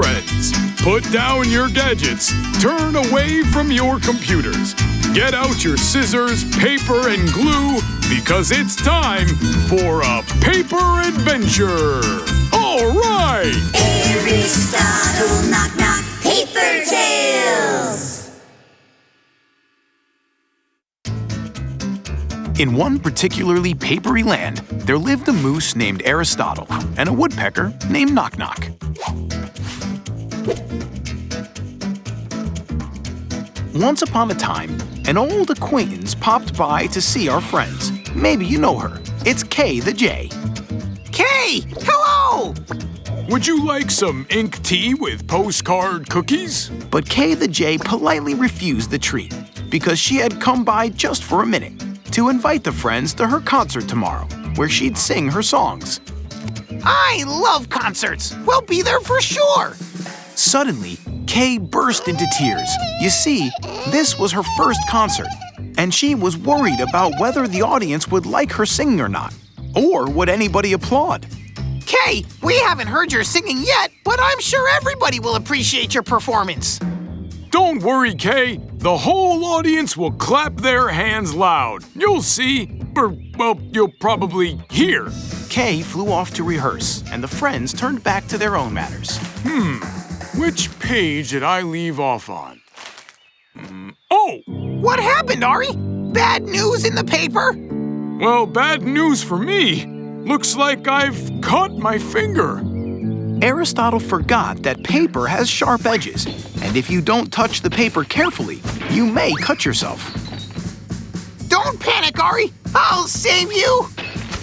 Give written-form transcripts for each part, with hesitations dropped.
friends. Put down your gadgets. Turn away from your computers. Get out your scissors, paper, and glue because it's time for a paper adventure. All right! Aristotle, knock, knock, paper tales! In one particularly papery land, there lived a moose named Aristotle and a woodpecker named Knock Knock. Once upon a time, an old acquaintance popped by to see our friends. Maybe you know her. It's Kay the Jay. Kay! Hello! Would you like some ink tea with postcard cookies? But Kay the Jay politely refused the treat because she had come by just for a minute to invite the friends to her concert tomorrow, where she'd sing her songs. I love concerts. We'll be there for sure. Suddenly, Kay burst into tears. You see, this was her first concert, and she was worried about whether the audience would like her singing or not, or would anybody applaud. Kay, we haven't heard your singing yet, but I'm sure everybody will appreciate your performance. Don't worry, Kay. The whole audience will clap their hands loud. You'll see. Well, you'll probably hear. Kay flew off to rehearse, and the friends turned back to their own matters. Which page did I leave off on? Oh! What happened, Ari? Bad news in the paper? Well, bad news for me. Looks like I've cut my finger. Aristotle forgot that paper has sharp edges, and if you don't touch the paper carefully, you may cut yourself. Don't panic, Ari. I'll save you.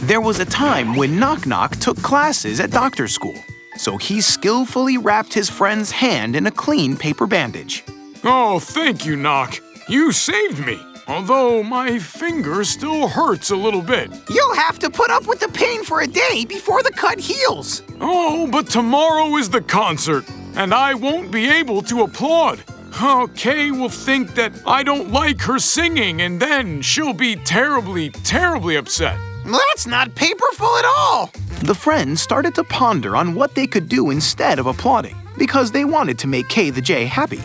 There was a time when Knock Knock took classes at doctor's school, so he skillfully wrapped his friend's hand in a clean paper bandage. Oh, thank you, Knock. You saved me, although my finger still hurts a little bit. You'll have to put up with the pain for a day before the cut heals. Oh, but tomorrow is the concert, and I won't be able to applaud. Oh, Kay will think that I don't like her singing, and then she'll be terribly, terribly upset. That's not paperful at all. The friends started to ponder on what they could do instead of applauding, because they wanted to make Kay the Jay happy.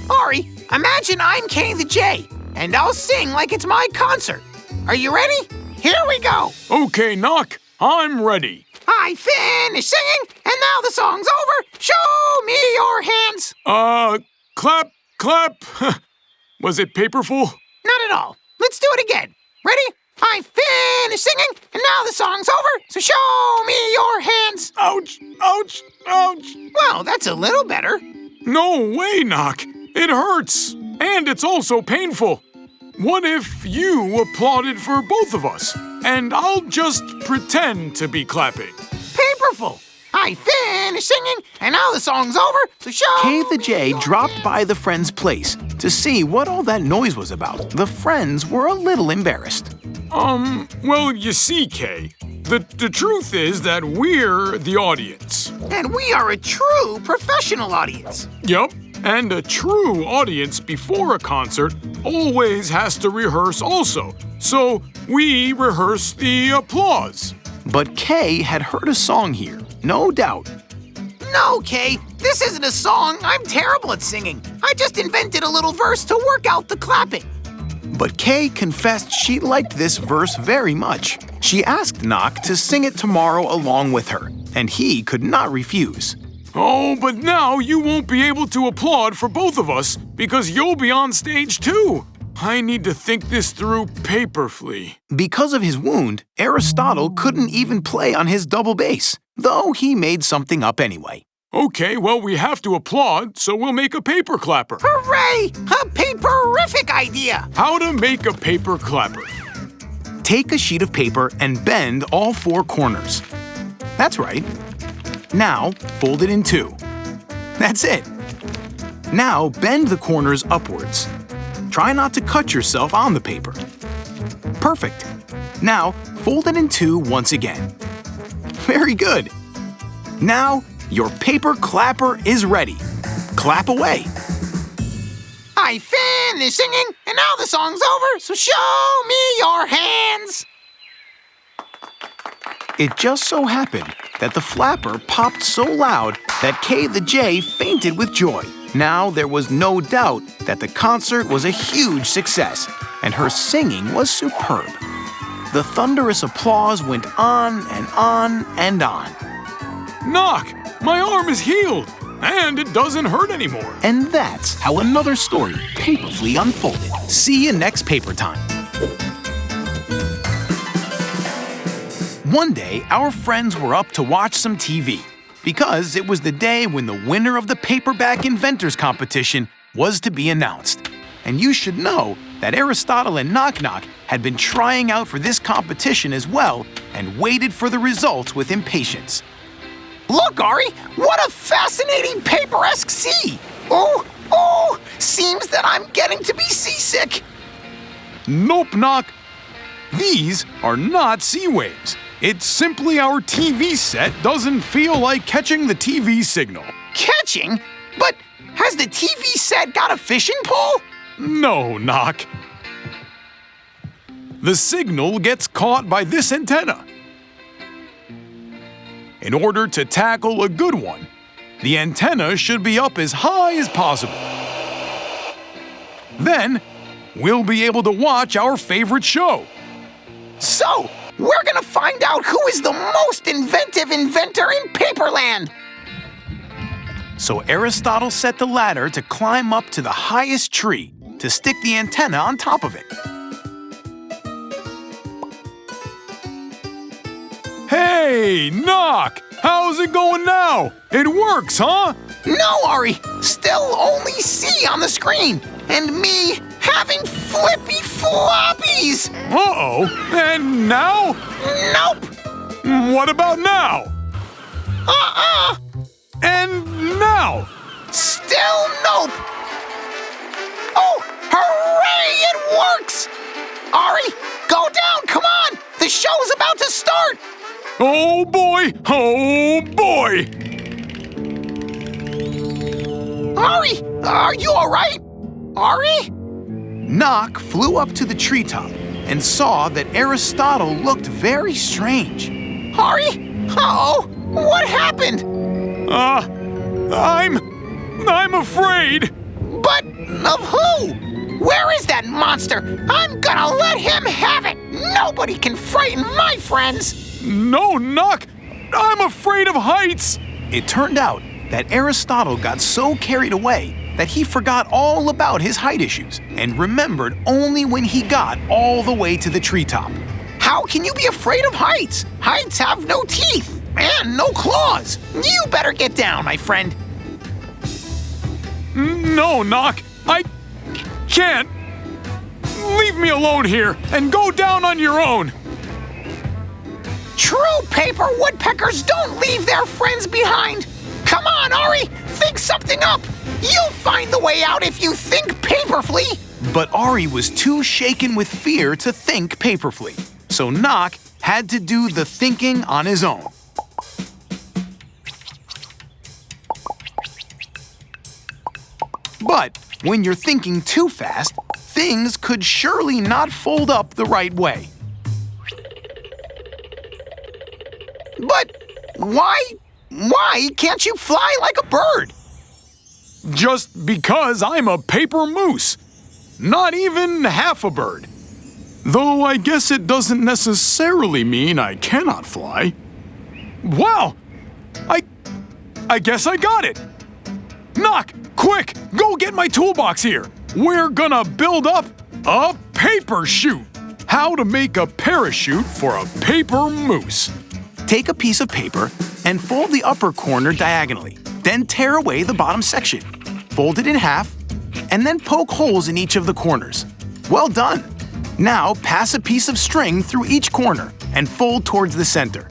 Ari, imagine I'm Kay the Jay, and I'll sing like it's my concert. Are you ready? Here we go. Okay, Knock, I'm ready. I finished singing, and now the song's over. Show me your hands. Clap, clap. Was it paperful? Not at all. Let's do it again. Ready? I finished singing, and now the song's over, so show me your hands. Ouch, ouch, ouch. Well, that's a little better. No way, Knock. It hurts, and it's also painful. What if you applauded for both of us, and I'll just pretend to be clapping? Paperful. I finished singing, and now the song's over, so show Kay the me Jay your dropped by the friends' place to see what all that noise was about. The friends were a little embarrassed. Well, you see, Kay, the truth is that we're the audience. And we are a true professional audience. Yup, and a true audience before a concert always has to rehearse also. So we rehearse the applause. But Kay had heard a song here, no doubt. No, Kay, this isn't a song. I'm terrible at singing. I just invented a little verse to work out the clapping. But Kay confessed she liked this verse very much. She asked Knock to sing it tomorrow along with her, and he could not refuse. Oh, but now you won't be able to applaud for both of us because you'll be on stage too. I need to think this through paperfully. Because of his wound, Aristotle couldn't even play on his double bass, though he made something up anyway. Okay, well, we have to applaud, so we'll make a paper clapper. Hooray! A paperific idea! How to make a paper clapper. Take a sheet of paper and bend all four corners. That's right. Now, fold it in two. That's it. Now, bend the corners upwards. Try not to cut yourself on the paper. Perfect. Now, fold it in two once again. Very good. Now, your paper clapper is ready. Clap away. I finished singing, and now the song's over, so show me your hands. It just so happened that the flapper popped so loud that Kay the Jay fainted with joy. Now there was no doubt that the concert was a huge success, and her singing was superb. The thunderous applause went on and on and on. Knock! My arm is healed, and it doesn't hurt anymore. And that's how another story painfully unfolded. See you next paper time. One day, our friends were up to watch some TV because it was the day when the winner of the Paperback Inventors Competition was to be announced. And you should know that Aristotle and Knock Knock had been trying out for this competition as well and waited for the results with impatience. Look, Ari, what a fascinating paper-esque sea! Oh, seems that I'm getting to be seasick. Nope, Knock. These are not sea waves. It's simply our TV set doesn't feel like catching the TV signal. Catching? But has the TV set got a fishing pole? No, Knock. The signal gets caught by this antenna. In order to tackle a good one, the antenna should be up as high as possible. Then, we'll be able to watch our favorite show. So, we're gonna find out who is the most inventive inventor in Paperland. So Aristotle set the ladder to climb up to the highest tree to stick the antenna on top of it. Hey, Knock! How's it going now? It works, huh? No, Ari, still only C on the screen, and me having flippy floppies. Uh-oh. And now? Nope. What about now? Uh-uh. And now? Still nope. Oh, hooray, it works. Ari, go down, come on. The show's about to start. Oh boy! Oh boy! Ari, are you all right? Ari? Knock flew up to the treetop and saw that Aristotle looked very strange. Ari? Uh-oh, what happened? I'm afraid. But of who? Where is that monster? I'm gonna let him have it. Nobody can frighten my friends. No, Knock! I'm afraid of heights! It turned out that Aristotle got so carried away that he forgot all about his height issues and remembered only when he got all the way to the treetop. How can you be afraid of heights? Heights have no teeth and no claws. You better get down, my friend. No, Knock! I can't! Leave me alone here and go down on your own! True paper woodpeckers don't leave their friends behind. Come on, Ari, think something up. You'll find the way out if you think paperfully. But Ari was too shaken with fear to think paperfully, so Knock had to do the thinking on his own. But when you're thinking too fast, things could surely not fold up the right way. But why can't you fly like a bird? Just because I'm a paper moose. Not even half a bird. Though I guess it doesn't necessarily mean I cannot fly. Wow! I guess I got it! Knock! Quick! Go get my toolbox here! We're gonna build up a paper chute! How to make a parachute for a paper moose. Take a piece of paper and fold the upper corner diagonally. Then tear away the bottom section. Fold it in half, and then poke holes in each of the corners. Well done! Now pass a piece of string through each corner and fold towards the center.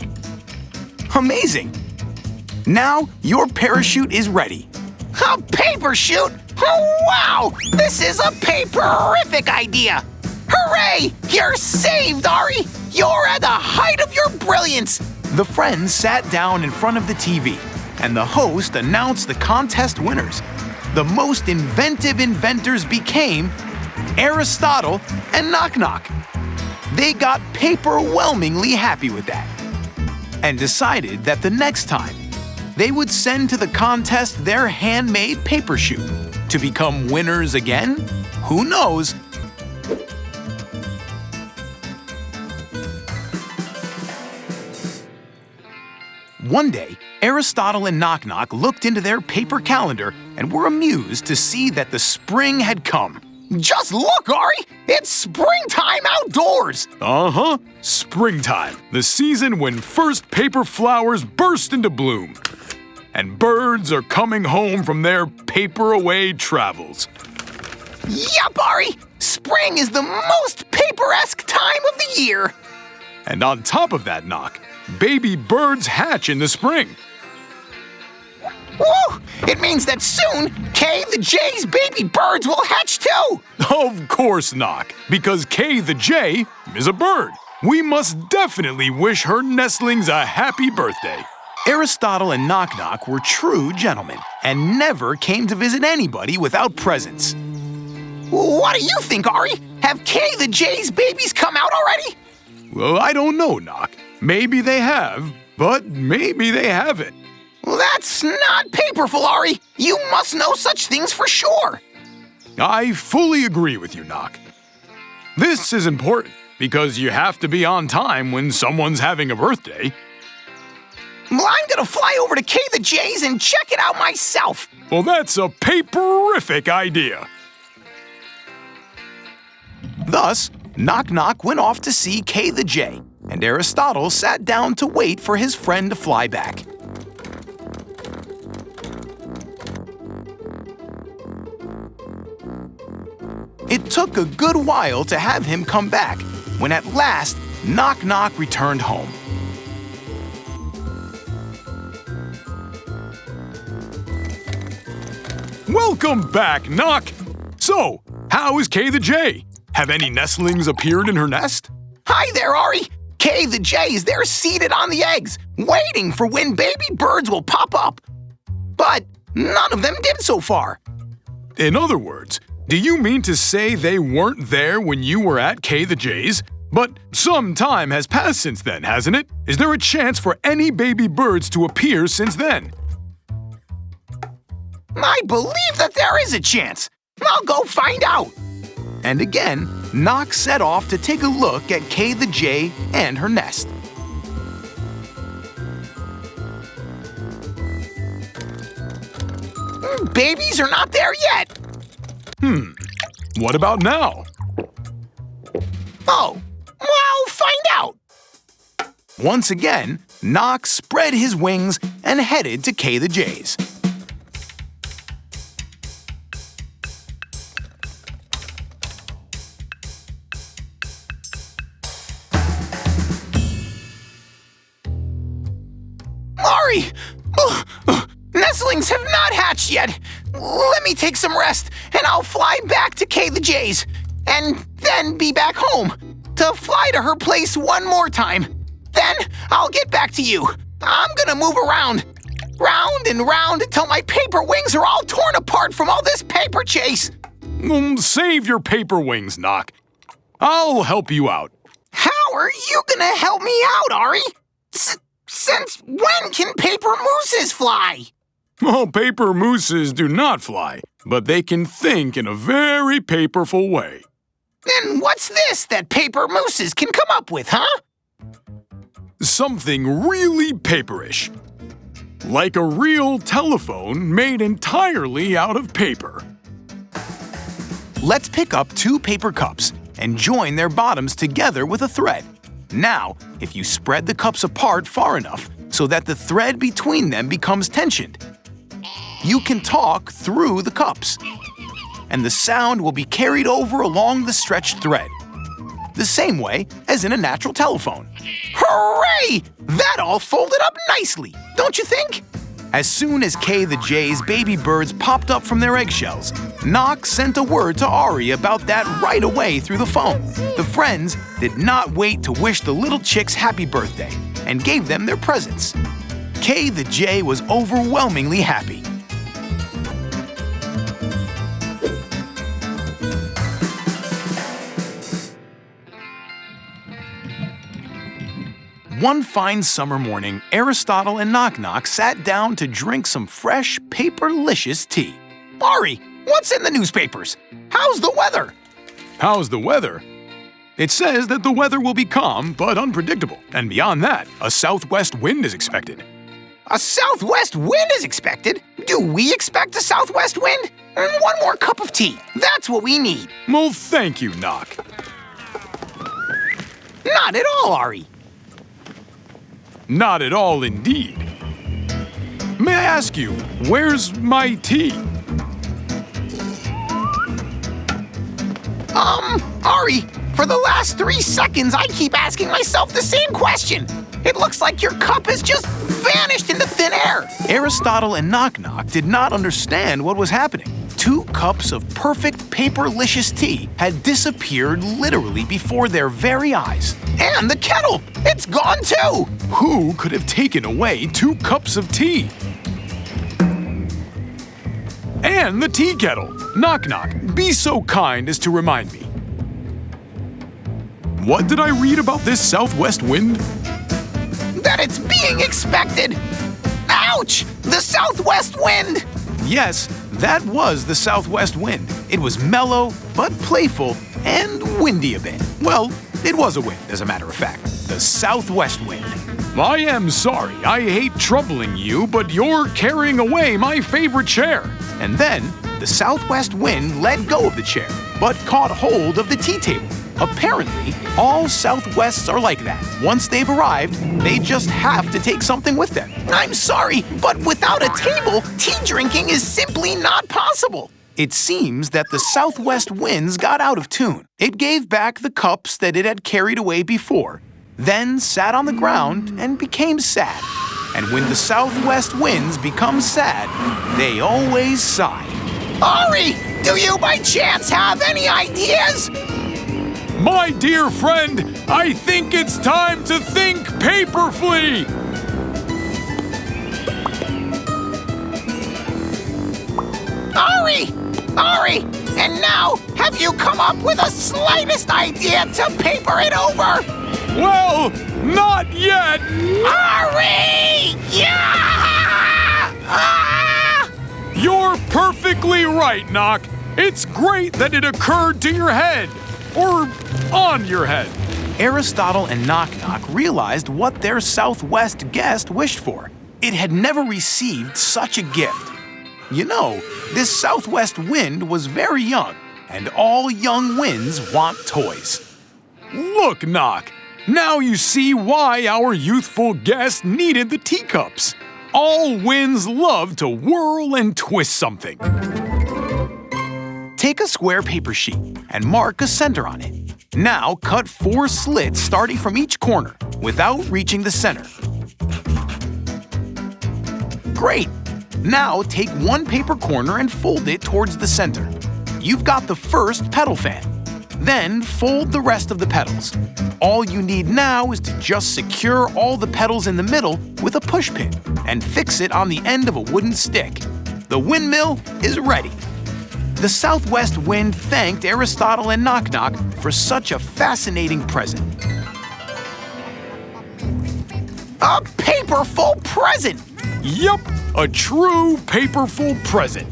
Amazing! Now your parachute is ready. A paper chute? Oh, wow! This is a paperific idea! Hooray! You're saved, Ari! You're at the height of your brilliance! The friends sat down in front of the TV, and the host announced the contest winners. The most inventive inventors became Aristotle and Knock Knock. They got paperwhelmingly happy with that. and decided that the next time they would send to the contest their handmade paper chute. To become winners again? Who knows? One day, Aristotle and Knock Knock looked into their paper calendar and were amused to see that the spring had come. Just look, Ari! It's springtime outdoors! Uh-huh. Springtime, the season when first paper flowers burst into bloom. And birds are coming home from their paper-away travels. Yup, Ari! Spring is the most paper-esque time of the year! And on top of that, Knock, baby birds hatch in the spring. Woo! It means that soon, Kay the Jay's baby birds will hatch too! Of course, Knock, because Kay the Jay is a bird. We must definitely wish her nestlings a happy birthday. Aristotle and Knock Knock were true gentlemen and never came to visit anybody without presents. What do you think, Ari? Have Kay the Jay's babies come out already? Well, I don't know, Knock. Maybe they have, but maybe they haven't. Well, that's not paperful, Ari. You must know such things for sure. I fully agree with you, Knock. This is important because you have to be on time when someone's having a birthday. Well, I'm gonna fly over to Kay the Jay's and check it out myself. Well, that's a paperific idea. Thus, Knock Knock went off to see Kay the Jay, and Aristotle sat down to wait for his friend to fly back. It took a good while to have him come back, when at last, Knock Knock returned home. Welcome back, Knock. So, how is Kay the Jay? Have any nestlings appeared in her nest? Hi there, Ari. Kay the Jay is there seated on the eggs, waiting for when baby birds will pop up. But none of them did so far. In other words, do you mean to say they weren't there when you were at Kay the Jay's? But some time has passed since then, hasn't it? Is there a chance for any baby birds to appear since then? I believe that there is a chance. I'll go find out. And again, Knock set off to take a look at Kay the Jay and her nest. Babies are not there yet. What about now? Oh, well, find out. Once again, Knock spread his wings and headed to Kay the Jay's. Ari! Nestlings have not hatched yet. Let me take some rest, and I'll fly back to Kay the Jay's, and then be back home to fly to her place one more time. Then I'll get back to you. I'm gonna move around, round and round until my paper wings are all torn apart from all this paper chase. Save your paper wings, Knock. I'll help you out. How are you gonna help me out, Ari? Since when can paper mooses fly? Well, paper mooses do not fly, but they can think in a very paperful way. Then what's this that paper mooses can come up with, huh? Something really paperish. Like a real telephone made entirely out of paper. Let's pick up 2 paper cups and join their bottoms together with a thread. Now, if you spread the cups apart far enough so that the thread between them becomes tensioned, you can talk through the cups, and the sound will be carried over along the stretched thread, the same way as in a natural telephone. Hooray! That all folded up nicely, don't you think? As soon as Kay the Jay's baby birds popped up from their eggshells, Knock sent a word to Ari about that right away through the phone. The friends did not wait to wish the little chicks happy birthday and gave them their presents. Kay the Jay was overwhelmingly happy. One fine summer morning, Aristotle and Knock Knock sat down to drink some fresh, paperlicious tea. Ari, what's in the newspapers? How's the weather? How's the weather? It says that the weather will be calm but unpredictable, and beyond that, a southwest wind is expected. A southwest wind is expected? Do we expect a southwest wind? One more cup of tea. That's what we need. Well, thank you, Knock. Not at all, Ari. Not at all indeed. May I ask you, where's my tea? Ari, for the last 3 seconds, I keep asking myself the same question. It looks like your cup has just vanished into thin air. Aristotle and Knock Knock did not understand what was happening. 2 cups of perfect paperlicious tea had disappeared literally before their very eyes. And the kettle, it's gone too. Who could have taken away 2 cups of tea? And the tea kettle. Knock Knock, be so kind as to remind me. What did I read about this southwest wind? That it's being expected. Ouch! The southwest wind! Yes, that was the southwest wind. It was mellow, but playful, and windy a bit. Well, it was a wind, as a matter of fact. The southwest wind. I am sorry, I hate troubling you, but you're carrying away my favorite chair. And then, the southwest wind let go of the chair, but caught hold of the tea table. Apparently, all southwests are like that. Once they've arrived, they just have to take something with them. I'm sorry, but without a table, tea drinking is simply not possible. It seems that the southwest winds got out of tune. It gave back the cups that it had carried away before, then sat on the ground and became sad. And when the southwest winds become sad, they always sigh. Ari, do you by chance have any ideas? My dear friend, I think it's time to think paperfully. Ari, and now have you come up with the slightest idea to paper it over? Well, not yet. Ari! Yeah! Ah! You're perfectly right, Knock. It's great that it occurred to your head. Or on your head. Aristotle and Knock Knock realized what their southwest guest wished for. It had never received such a gift. You know, this southwest wind was very young, and all young winds want toys. Look, Knock. Now you see why our youthful guest needed the teacups. All winds love to whirl and twist something. Take a square paper sheet and mark a center on it. Now cut 4 slits starting from each corner without reaching the center. Great! Now take 1 paper corner and fold it towards the center. You've got the first petal fan. Then fold the rest of the petals. All you need now is to just secure all the petals in the middle with a push pin and fix it on the end of a wooden stick. The windmill is ready. The southwest wind thanked Aristotle and Knock Knock for such a fascinating present. A paperful present! Yup, a true paperful present.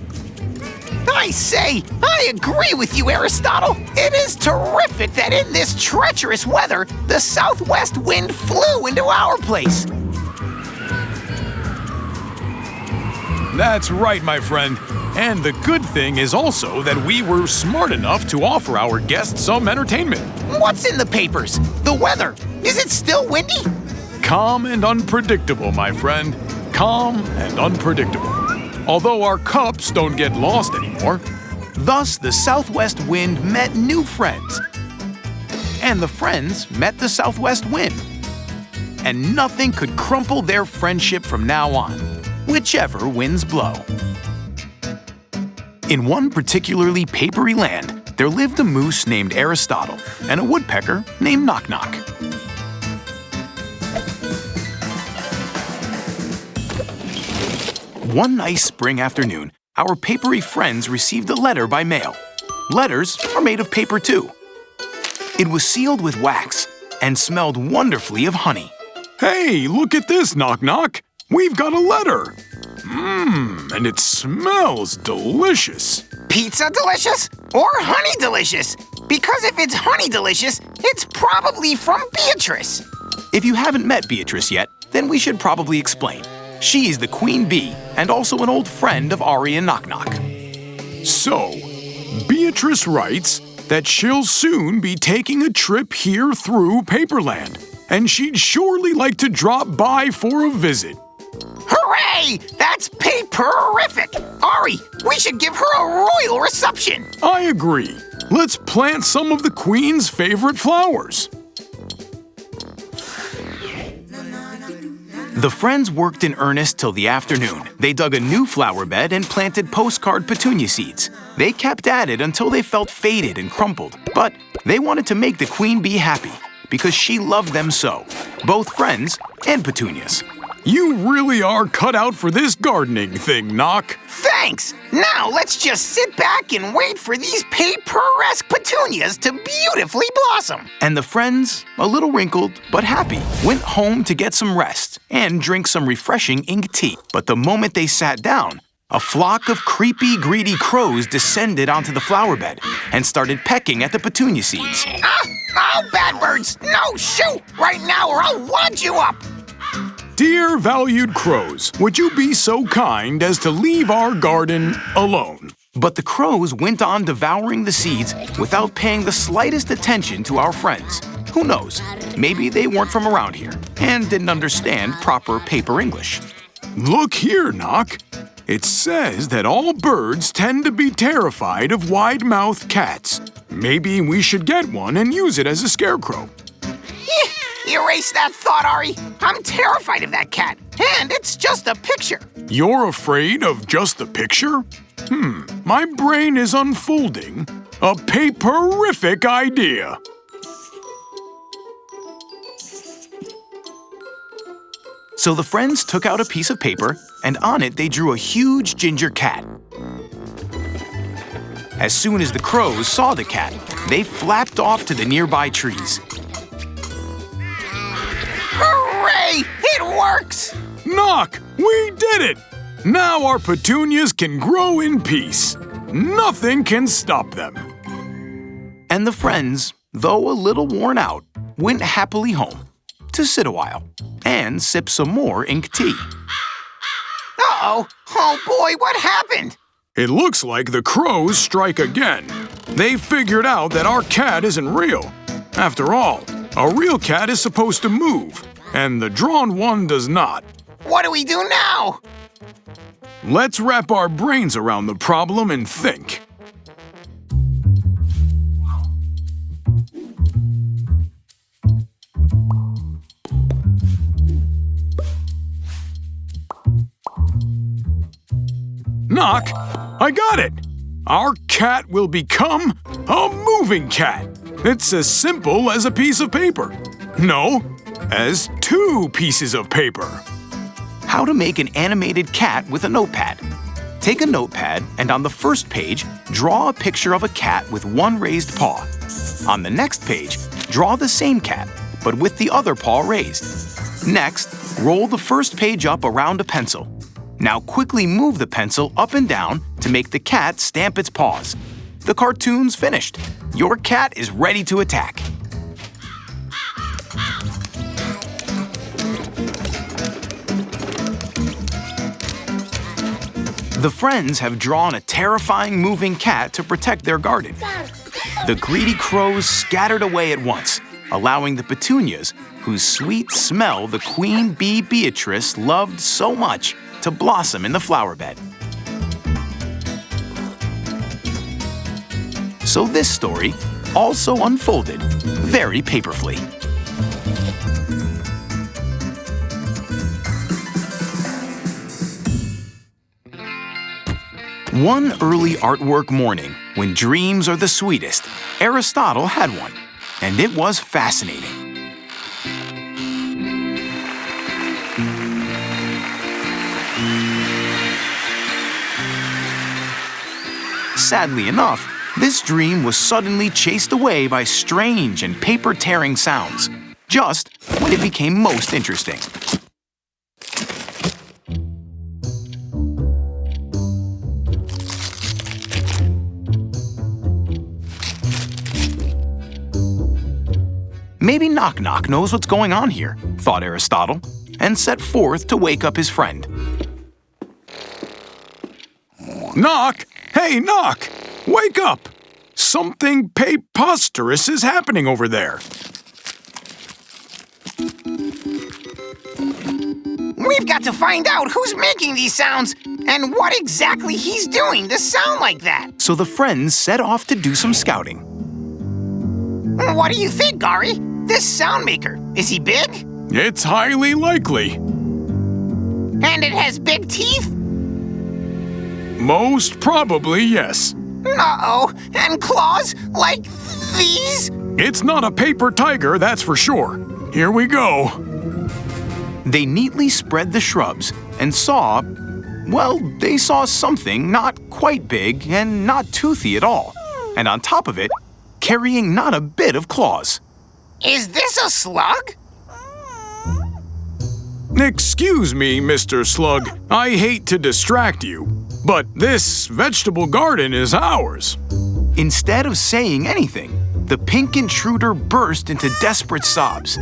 I say, I agree with you, Aristotle. It is terrific that in this treacherous weather, the southwest wind flew into our place. That's right, my friend. And the good thing is also that we were smart enough to offer our guests some entertainment. What's in the papers? The weather. Is it still windy? Calm and unpredictable, my friend. Calm and unpredictable. Although our cups don't get lost anymore. Thus, the southwest wind met new friends. And the friends met the southwest wind. And nothing could crumple their friendship from now on, whichever winds blow. In one particularly papery land, there lived a moose named Aristotle and a woodpecker named Knock Knock. One nice spring afternoon, our papery friends received a letter by mail. Letters are made of paper too. It was sealed with wax and smelled wonderfully of honey. Hey, look at this, Knock Knock. We've got a letter. And it smells delicious. Pizza delicious or honey delicious? Because if it's honey delicious, it's probably from Beatrice. If you haven't met Beatrice yet, then we should probably explain. She's the queen bee and also an old friend of Ari and Knock Knock. So, Beatrice writes that she'll soon be taking a trip here through Paperland, and she'd surely like to drop by for a visit. Hooray! That's paperific! Ari, we should give her a royal reception. I agree. Let's plant some of the queen's favorite flowers. The friends worked in earnest till the afternoon. They dug a new flower bed and planted postcard petunia seeds. They kept at it until they felt faded and crumpled. But they wanted to make the queen bee happy because she loved them so, both friends and petunias. You really are cut out for this gardening thing, Knock. Thanks! Now let's just sit back and wait for these paperesque petunias to beautifully blossom. And the friends, a little wrinkled but happy, went home to get some rest and drink some refreshing ink tea. But the moment they sat down, a flock of creepy, greedy crows descended onto the flower bed and started pecking at the petunia seeds. Oh, bad birds! No, shoot! Right now or I'll wad you up! Dear valued crows, would you be so kind as to leave our garden alone? But the crows went on devouring the seeds without paying the slightest attention to our friends. Who knows? Maybe they weren't from around here and didn't understand proper paper English. Look here, Knock. It says that all birds tend to be terrified of wide-mouthed cats. Maybe we should get one and use it as a scarecrow. Erase that thought, Ari. I'm terrified of that cat, and it's just a picture. You're afraid of just the picture? My brain is unfolding a paperific idea. So the friends took out a piece of paper, and on it they drew a huge ginger cat. As soon as the crows saw the cat, they flapped off to the nearby trees. Hooray! It works! Knock! We did it! Now our petunias can grow in peace. Nothing can stop them. And the friends, though a little worn out, went happily home to sit a while and sip some more ink tea. Uh-oh! Oh boy, what happened? It looks like the crows strike again. They figured out that our cat isn't real. After all, a real cat is supposed to move, and the drawn one does not. What do we do now? Let's wrap our brains around the problem and think. Knock! I got it! Our cat will become a moving cat. It's as simple as a piece of paper. No, as 2 pieces of paper. How to make an animated cat with a notepad. Take a notepad and on the first page, draw a picture of a cat with one raised paw. On the next page, draw the same cat, but with the other paw raised. Next, roll the first page up around a pencil. Now quickly move the pencil up and down to make the cat stamp its paws. The cartoon's finished. Your cat is ready to attack. The friends have drawn a terrifying moving cat to protect their garden. The greedy crows scattered away at once, allowing the petunias, whose sweet smell the queen bee Beatrice loved so much, to blossom in the flower bed. So this story also unfolded very paperfully. One early artwork morning, when dreams are the sweetest, Aristotle had one, and it was fascinating. Sadly enough, this dream was suddenly chased away by strange and paper-tearing sounds. just when it became most interesting. Maybe Knock Knock knows what's going on here, thought Aristotle, and set forth to wake up his friend. Knock! Hey, Knock! Wake up! Something preposterous is happening over there. We've got to find out who's making these sounds and what exactly he's doing to sound like that. So the friends set off to do some scouting. What do you think, Gary? This sound maker, is he big? It's highly likely. And it has big teeth? Most probably, yes. Uh-oh, and claws like these? It's not a paper tiger, that's for sure. Here we go. They neatly spread the shrubs and saw, well, they saw something not quite big and not toothy at all. And on top of it, carrying not a bit of claws. Is this a slug? Excuse me, Mr. Slug. I hate to distract you, but this vegetable garden is ours. Instead of saying anything, the pink intruder burst into desperate sobs.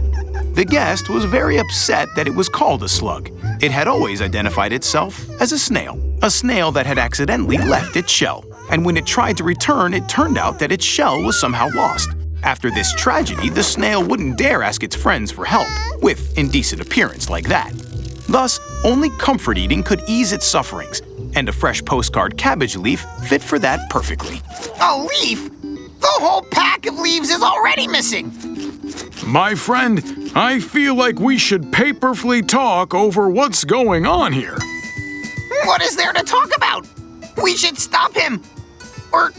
The guest was very upset that it was called a slug. It had always identified itself as a snail that had accidentally left its shell. And when it tried to return, it turned out that its shell was somehow lost. After this tragedy, the snail wouldn't dare ask its friends for help, with indecent appearance like that. Thus, only comfort eating could ease its sufferings, and a fresh postcard cabbage leaf fit for that perfectly. A leaf? The whole pack of leaves is already missing. My friend, I feel like we should paperfully talk over what's going on here. What is there to talk about? We should stop him. Or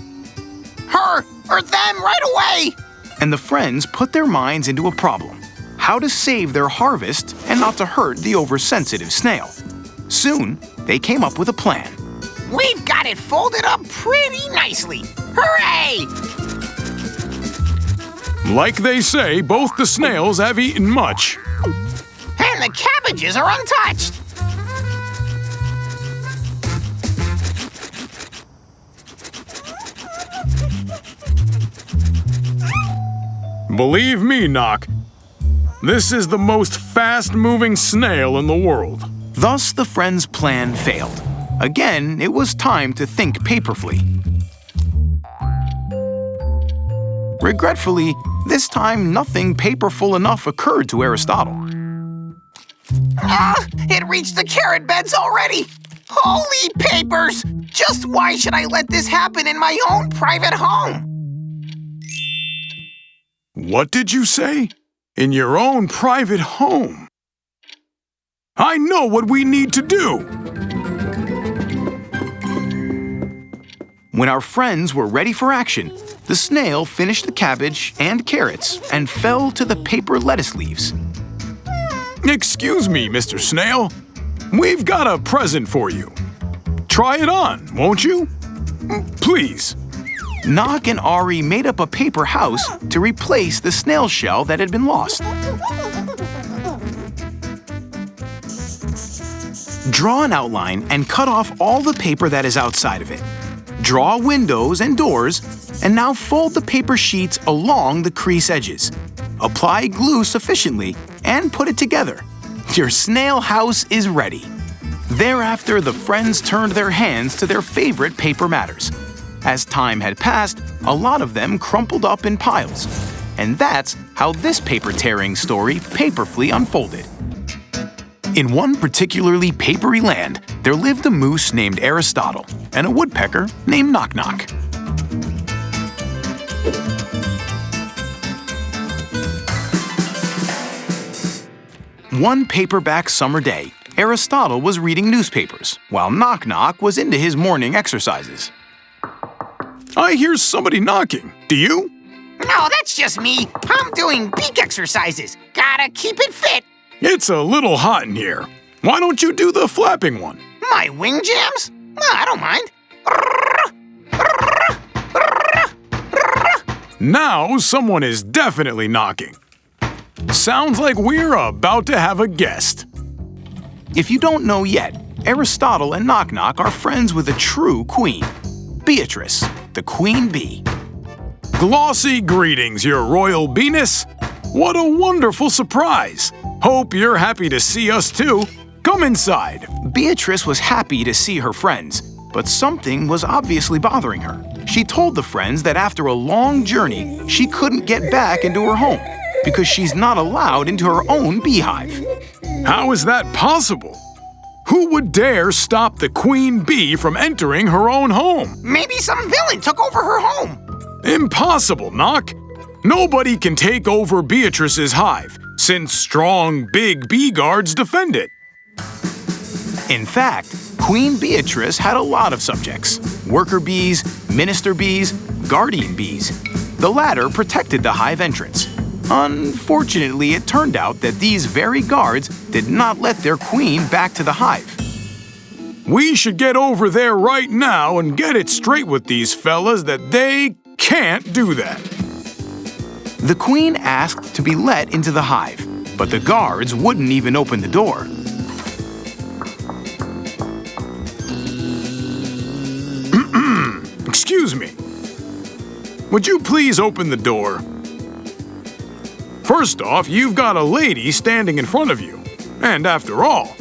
her, or them right away. And the friends put their minds into a problem: how to save their harvest and not to hurt the oversensitive snail. Soon, they came up with a plan. We've got it folded up pretty nicely. Hooray! Like they say, both the snails have eaten much. And the cabbages are untouched. Believe me, Knock, this is the most fast-moving snail in the world. Thus, the friends' plan failed. Again, it was time to think paperfully. Regretfully, this time nothing paperful enough occurred to Aristotle. It reached the carrot beds already. Holy papers! Just why should I let this happen in my own private home? What did you say? In your own private home? I know what we need to do! When our friends were ready for action, the snail finished the cabbage and carrots and fell to the paper lettuce leaves. Excuse me, Mr. Snail. We've got a present for you. Try it on, won't you? Please. Knock and Ari made up a paper house to replace the snail shell that had been lost. Draw an outline and cut off all the paper that is outside of it. Draw windows and doors, and now fold the paper sheets along the crease edges. Apply glue sufficiently and put it together. Your snail house is ready. Thereafter, the friends turned their hands to their favorite paper matters. As time had passed, a lot of them crumpled up in piles. And that's how this paper-tearing story paperfully unfolded. In one particularly papery land, there lived a moose named Aristotle and a woodpecker named Knock Knock. One paperback summer day, Aristotle was reading newspapers, while Knock Knock was into his morning exercises. I hear somebody knocking. Do you? No, that's just me. I'm doing beak exercises. Gotta keep it fit. It's a little hot in here. Why don't you do the flapping one? My wing jams? I don't mind. Now someone is definitely knocking. Sounds like we're about to have a guest. If you don't know yet, Aristotle and Knock Knock are friends with a true queen, Beatrice, the queen bee. Glossy greetings, your royal beeness. What a wonderful surprise. Hope you're happy to see us too. Come inside. Beatrice was happy to see her friends, but something was obviously bothering her. She told the friends that after a long journey, she couldn't get back into her home because she's not allowed into her own beehive. How is that possible? Who would dare stop the queen bee from entering her own home? Maybe some villain took over her home. Impossible, Knock. Nobody can take over Beatrice's hive, since strong, big bee guards defend it. In fact, Queen Beatrice had a lot of subjects: worker bees, minister bees, guardian bees. The latter protected the hive entrance. Unfortunately, it turned out that these very guards did not let their queen back to the hive. We should get over there right now and get it straight with these fellas that they can't do that. The queen asked to be let into the hive, but the guards wouldn't even open the door. Excuse me. Would you please open the door? First off, you've got a lady standing in front of you. And after all,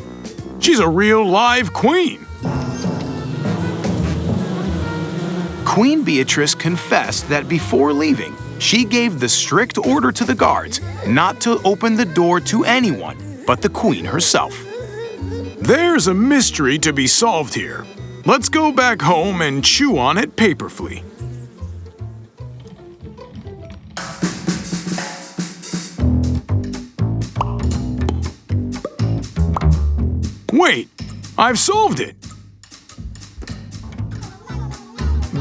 she's a real live queen. Queen Beatrice confessed that before leaving, she gave the strict order to the guards not to open the door to anyone but the queen herself. There's a mystery to be solved here. Let's go back home and chew on it paperfully. Wait, I've solved it.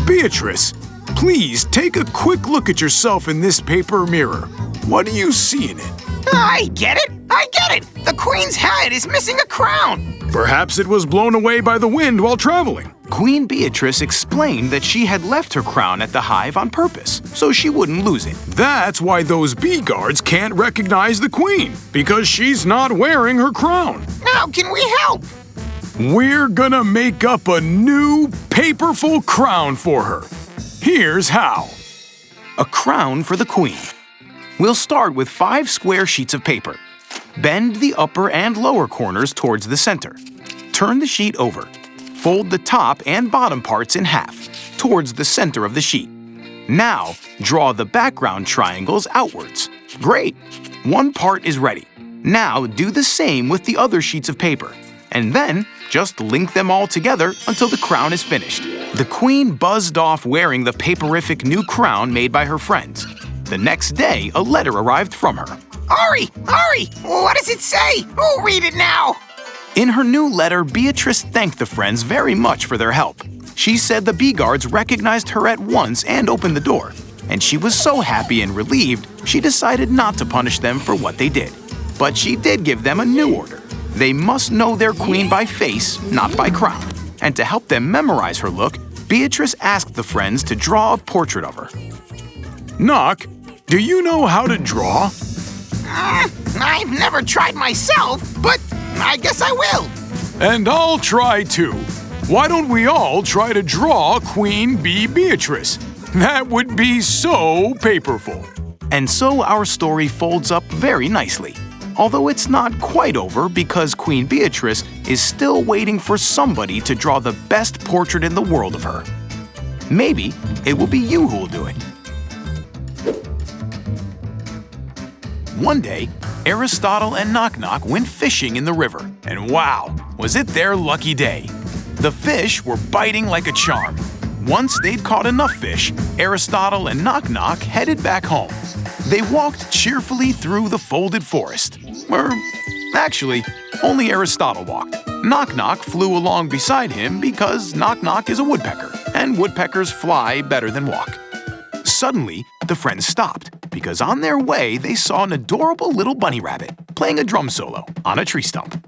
Beatrice, please take a quick look at yourself in this paper mirror. What do you see in it? I get it! I get it! The queen's head is missing a crown! Perhaps it was blown away by the wind while traveling. Queen Beatrice explained that she had left her crown at the hive on purpose, so she wouldn't lose it. That's why those bee guards can't recognize the queen, because she's not wearing her crown. How can we help? We're gonna make up a new paperful crown for her. Here's how. A crown for the queen. We'll start with 5 square sheets of paper. Bend the upper and lower corners towards the center. Turn the sheet over. Fold the top and bottom parts in half, towards the center of the sheet. Now, draw the background triangles outwards. Great! One part is ready. Now, do the same with the other sheets of paper. And then, just link them all together until the crown is finished. The queen buzzed off wearing the paperific new crown made by her friends. The next day, a letter arrived from her. Ari! Ari! What does it say? Oh, read it now! In her new letter, Beatrice thanked the friends very much for their help. She said the bee guards recognized her at once and opened the door. And she was so happy and relieved, she decided not to punish them for what they did. But she did give them a new order. They must know their queen by face, not by crown. And to help them memorize her look, Beatrice asked the friends to draw a portrait of her. Knock, do you know how to draw? I've never tried myself, but I guess I will. And I'll try too. Why don't we all try to draw Queen Bee Beatrice? That would be so paperful. And so our story folds up very nicely. Although it's not quite over because Queen Beatrice is still waiting for somebody to draw the best portrait in the world of her. Maybe it will be you who will do it. One day, Aristotle and Knock Knock went fishing in the river, and wow, was it their lucky day. The fish were biting like a charm. Once they'd caught enough fish, Aristotle and Knock Knock headed back home. They walked cheerfully through the folded forest. Or, actually, only Aristotle walked. Knock Knock flew along beside him because Knock Knock is a woodpecker, and woodpeckers fly better than walk. Suddenly, the friends stopped because on their way they saw an adorable little bunny rabbit playing a drum solo on a tree stump.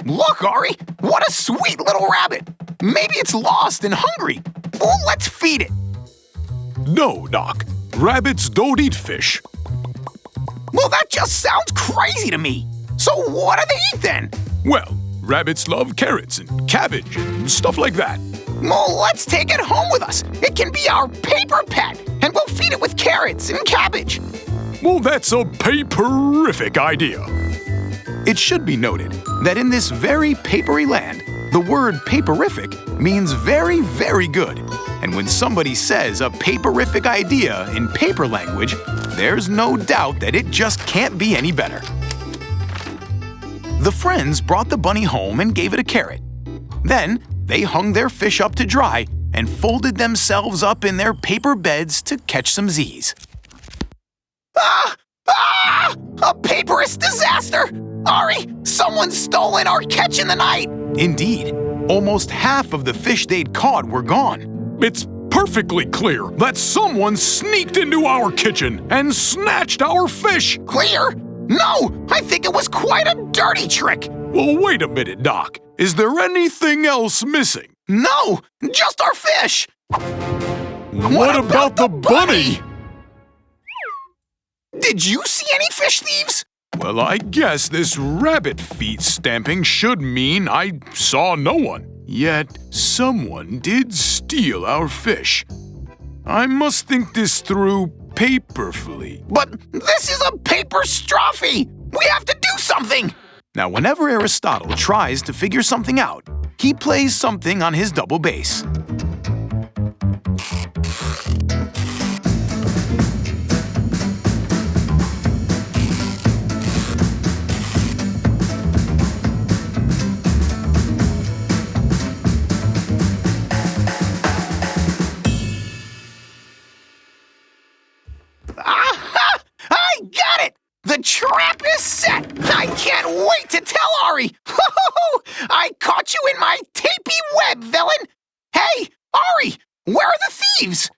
Look, Ari! What a sweet little rabbit! Maybe it's lost and hungry. Oh, let's feed it. No, Knock. Rabbits don't eat fish. Well, that just sounds crazy to me. So what do they eat then? Well, rabbits love carrots and cabbage and stuff like that. Well, let's take it home with us. It can be our paper pet, and we'll feed it with carrots and cabbage. Well, that's a paperific idea. It should be noted that in this very papery land, the word paperific means very, very good. And when somebody says a paperific idea in paper language, there's no doubt that it just can't be any better. The friends brought the bunny home and gave it a carrot. Then they hung their fish up to dry and folded themselves up in their paper beds to catch some Z's. A paperist disaster! Ari, someone's stolen our catch in the night! Indeed, almost half of the fish they'd caught were gone. It's perfectly clear that someone sneaked into our kitchen and snatched our fish. Clear? No, I think it was quite a dirty trick. Well, wait a minute, Doc. Is there anything else missing? No, just our fish. What about the bunny? Did you see any fish thieves? Well, I guess this rabbit feet stamping should mean I saw no one. Yet, someone did steal our fish. I must think this through paperfully. But this is a paper strophe. We have to do something. Now, whenever Aristotle tries to figure something out, he plays something on his double bass. Aha! I got it! The trap is set! I can't wait to tell Ari! I caught you in my tapey web, villain! Hey, Ari, where are the thieves?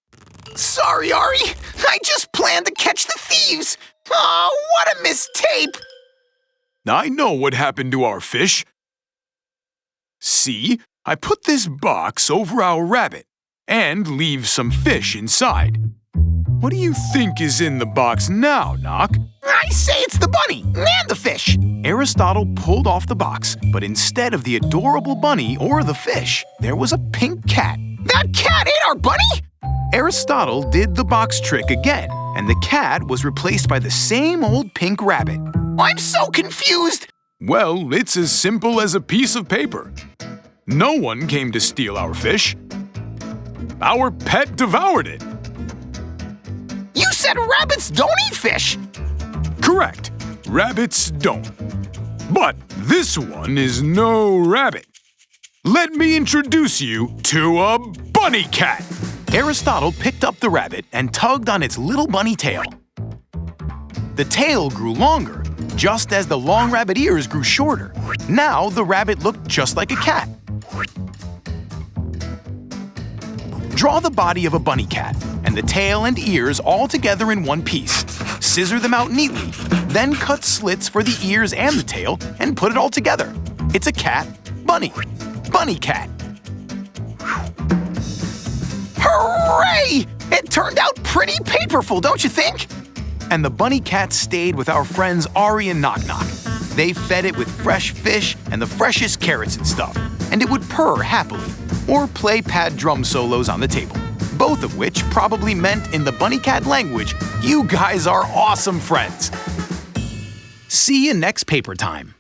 Sorry, Ari. I just planned to catch the thieves. Oh, what a mistape! I know what happened to our fish. See, I put this box over our rabbit and leave some fish inside. What do you think is in the box now, Knock? I say it's the bunny and the fish. Aristotle pulled off the box, but instead of the adorable bunny or the fish, there was a pink cat. That cat ate our bunny? Aristotle did the box trick again, and the cat was replaced by the same old pink rabbit. I'm so confused. Well, it's as simple as a piece of paper. No one came to steal our fish. Our pet devoured it. You said rabbits don't eat fish. Correct. Rabbits don't. But this one is no rabbit. Let me introduce you to a bunny cat. Aristotle picked up the rabbit and tugged on its little bunny tail. The tail grew longer, just as the long rabbit ears grew shorter. Now the rabbit looked just like a cat. Draw the body of a bunny cat and the tail and ears all together in one piece. Scissor them out neatly, then cut slits for the ears and the tail and put it all together. It's a cat, bunny, bunny cat. Hooray! It turned out pretty paperful, don't you think? And the bunny cat stayed with our friends Ari and Knock Knock. They fed it with fresh fish and the freshest carrots and stuff, and it would purr happily or play pad drum solos on the table, both of which probably meant in the bunny cat language, you guys are awesome friends. See you next paper time.